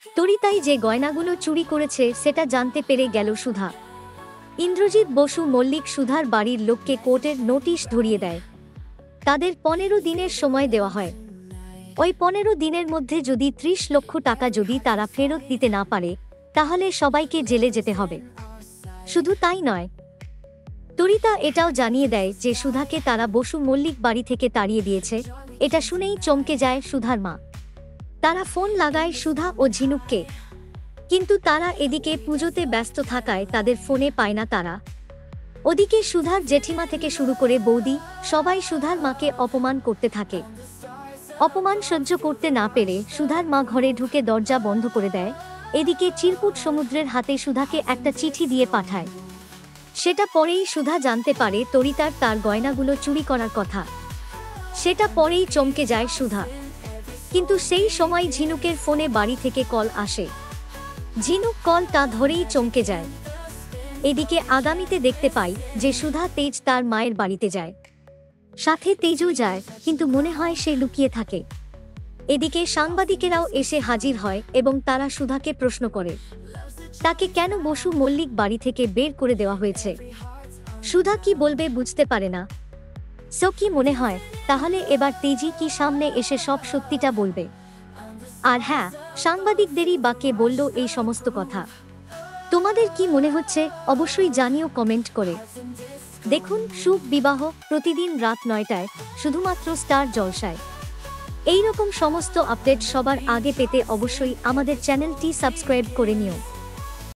তরিতাই যে গয়নাগুলো চুরি করেছে সেটা জানতে পেরে গেল সুধা। ইন্দ্রজিৎ বসু মল্লিক সুধার বাড়ির লোককে কোর্টের নোটিশ ধরিয়ে দেয়। তাদের 15 দিনের সময় দেওয়া হয়। ওই 15 দিনের মধ্যে যদি 30 লক্ষ টাকা যদি তারা ফেরত দিতে না পারে তাহলে সবাইকে জেলে যেতে হবে। শুধু তাই নয়, তরিতা এটাও জানিয়ে দেয় যে সুধাকে তারা বসু মল্লিক বাড়ি থেকে তাড়িয়ে দিয়েছে। এটা শুনেই চমকে যায় সুধার মা। তারা ফোন লাগায় সুধা ও ঝিনুককে, কিন্তু তারা এদিকে পুজোতে ব্যস্ত থাকায় তাদের ফোনে পায় না তারা। ওদিকে সুধার জেঠিমা থেকে শুরু করে বৌদি সবাই সুধার মাকে অপমান করতে থাকে। অপমান সহ্য করতে না পেরে সুধার মা ঘরে ঢুকে দরজা বন্ধ করে দেয়। এদিকে চিরকুট সমুদ্রের হাতে সুধাকে একটা চিঠি দিয়ে পাঠায়। সেটা পরেই সুধা জানতে পারে তরিতার তার গয়নাগুলো চুরি করার কথা। সেটা পরেই চমকে যায় সুধা। কিন্তু সেই সময় ঝিনুকের ফোনে বাড়ি থেকে কল আসে। ঝিনুক কলটা ধরেই চমকে যায়। এদিকে আগামীতে দেখতে পাই যে সুধা তেজ তার মায়ের বাড়িতে যায়। সাথে তেজও যায়, কিন্তু মনে হয় সে লুকিয়ে থাকে। এদিকে সাংবাদিকেরাও এসে হাজির হয় এবং তারা সুধাকে প্রশ্ন করে তাকে কেন বসু মল্লিক বাড়ি থেকে বের করে দেওয়া হয়েছে। সুধা কি বলবে বুঝতে পারে না। সো কি মনে হয় তাহলে এবার তেজি কি সামনে এসে সব সত্যিটা বলবে? আর হ্যাঁ, সাংবাদিকদেরই বা কে বলল এই সমস্ত কথা? তোমাদের কি মনে হচ্ছে অবশ্যই জানিও কমেন্ট করে। দেখুন শুভ বিবাহ প্রতিদিন রাত 9টায় শুধুমাত্র স্টার জলসায়। এইরকম সমস্ত আপডেট সবার আগে পেতে অবশ্যই আমাদের চ্যানেলটি সাবস্ক্রাইব করে নিও।